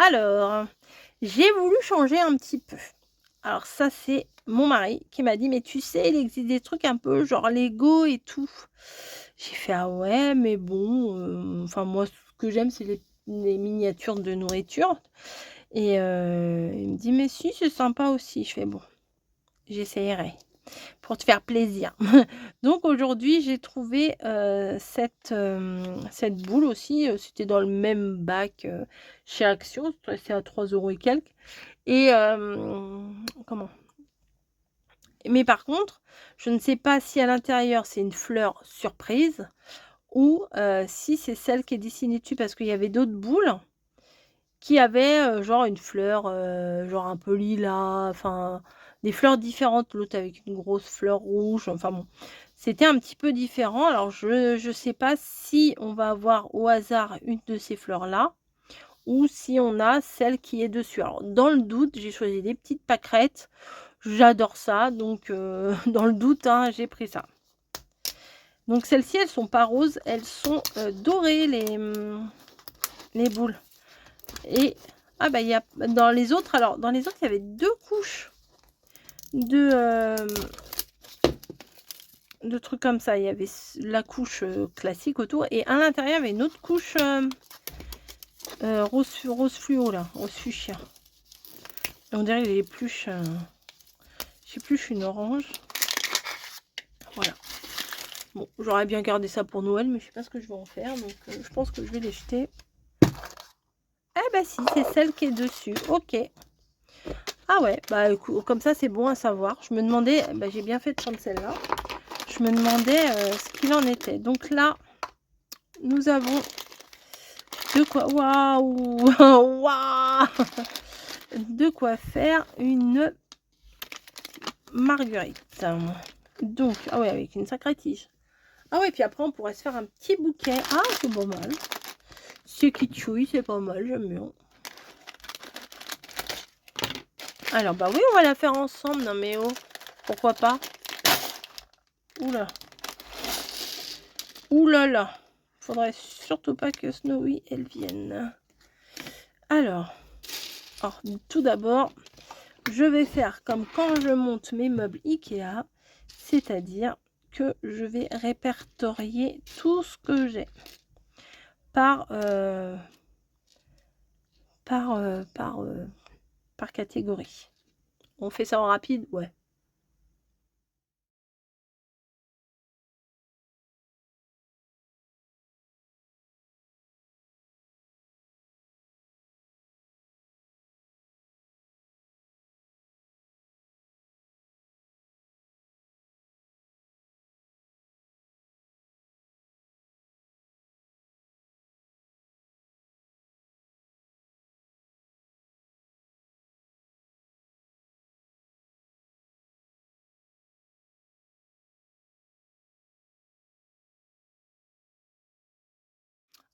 Alors, j'ai voulu changer un petit peu. Alors ça, c'est mon mari qui m'a dit: «Mais tu sais, il existe des trucs un peu genre Lego et tout». J'ai fait: «Ah ouais, mais bon, enfin moi, ce que j'aime, c'est les miniatures de nourriture» et il me dit: «Mais si, c'est sympa aussi». Je fais: «Bon, j'essayerai». Pour te faire plaisir. Donc aujourd'hui, j'ai trouvé, cette boule aussi, c'était dans le même bac, chez Action, c'est à 3 € et quelques et comment? Mais par contre, je ne sais pas si à l'intérieur, c'est une fleur surprise ou si c'est celle qui est dessinée dessus parce qu'il y avait d'autres boules qui avaient, genre une fleur, genre un peu lilas, enfin des fleurs différentes. L'autre avec une grosse fleur rouge, enfin bon, c'était un petit peu différent. Alors je sais pas si on va avoir au hasard une de ces fleurs-là ou si on a celle qui est dessus. Alors dans le doute, j'ai choisi des petites pâquerettes. J'adore ça donc dans le doute, hein, j'ai pris ça. Donc celles-ci, elles sont pas roses, elles sont, dorées les boules. Et ah bah, il y a dans les autres alors dans les autres, il y avait 2 couches de, de trucs comme ça. Il y avait la couche, classique autour et à l'intérieur, il y avait une autre couche, rose fluo là, rose fuchsia. On dirait les épluches, j'épluche une orange. Voilà. Bon, j'aurais bien gardé ça pour Noël, mais je sais pas ce que je vais en faire, donc je pense que je vais les jeter. Ah bah si, c'est celle qui est dessus. OK. Ah ouais, bah écoute, comme ça, c'est bon à savoir. Je me demandais, bah, j'ai bien fait de prendre celle-là. Je me demandais, ce qu'il en était. Donc là, nous avons de quoi waouh! Waouh! De quoi faire une marguerite. Donc ah ouais, avec une sacrée tige. Ah ouais, puis après on pourrait se faire un petit bouquet. Ah, c'est pas mal. C'est kitschouille, c'est pas mal, j'aime bien. Alors bah oui, on va la faire ensemble. Non mais oh, pourquoi pas? Ouh là. Ouh là là. Faudrait surtout pas que Snowy, elle vienne. Alors, tout d'abord, je vais faire comme quand je monte mes meubles Ikea, c'est-à-dire que je vais répertorier tout ce que j'ai par, par catégorie. On fait ça en rapide? Ouais.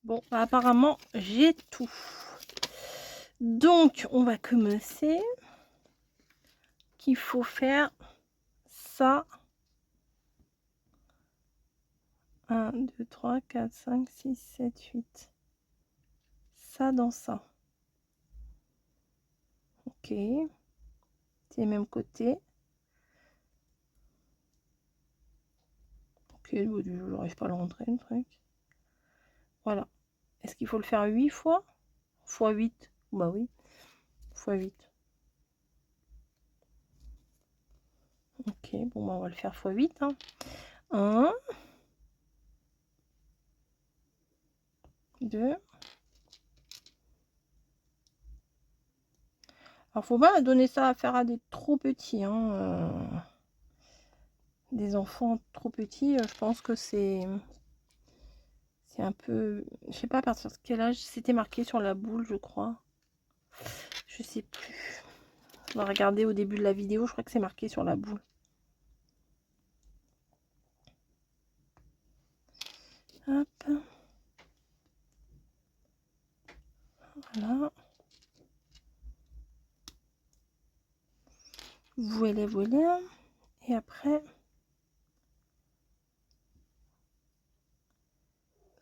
Bon, bah, apparemment, j'ai tout. Donc, on va commencer. Qu'il faut faire ça. 1, 2, 3, 4, 5, 6, 7, 8. Ça dans ça. Ok. C'est le même côté. Ok, j'arrive pas à le rentrer le truc. Voilà. Est-ce qu'il faut le faire 8 fois? Fois 8? Bah oui. Fois 8. Ok, bon bah on va le faire fois 8. Hein. 1, 2. Alors faut pas donner ça à faire à des trop petits. Hein. Des enfants trop petits, je pense que c'est un peu... Je sais pas à partir de quel âge c'était marqué sur la boule, je crois. Je sais plus. On va regarder au début de la vidéo, je crois que c'est marqué sur la boule. Hop. Voilà. Voilà, voilà. Et après,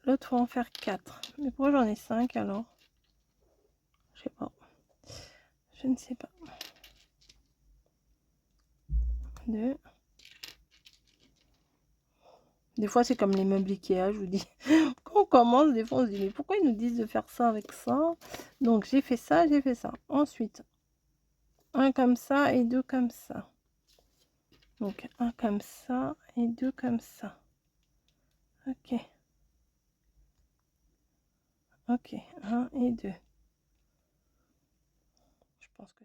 l'autre faut en faire 4. Mais pourquoi j'en ai 5 alors? Je sais pas. Je ne sais pas. 2. Des fois, c'est comme les meubles Ikea, je vous dis. Quand on commence, des fois, on se dit, mais pourquoi ils nous disent de faire ça avec ça? Donc, j'ai fait ça, j'ai fait ça. Ensuite, un comme ça et 2 comme ça. Donc, un comme ça et 2 comme ça. Ok. Ok, 1 et 2. Je pense que...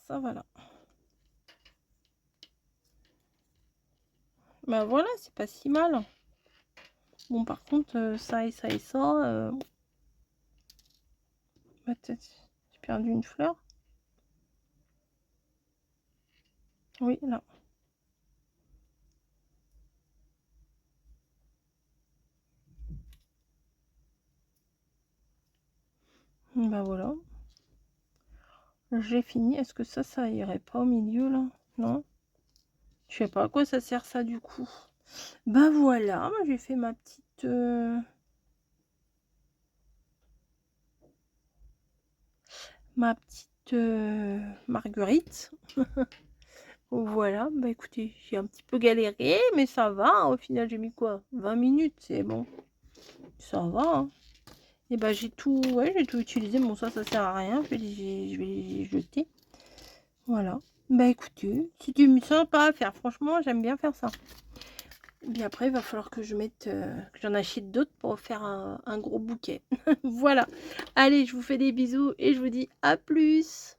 Ça, voilà. Ben voilà, c'est pas si mal. Bon, par contre, ça et ça et ça... Peut-être j'ai perdu une fleur. Oui, là. Ben voilà. J'ai fini. Est-ce que ça irait pas au milieu, là? Non? Je sais pas à quoi ça sert, ça, du coup. Ben voilà, moi j'ai fait ma petite... marguerite. Voilà, bah écoutez, j'ai un petit peu galéré, mais ça va, hein. Au final, j'ai mis quoi? 20 minutes, c'est bon. Ça va, hein. Et bah j'ai tout, ouais, j'ai tout utilisé. Bon, ça sert à rien, je vais les jeter. Voilà. Bah écoutez, c'était sympa à faire. Franchement, j'aime bien faire ça. Et puis après, il va falloir que je mette, que j'en achète d'autres pour faire un gros bouquet. Voilà. Allez, je vous fais des bisous et je vous dis à plus.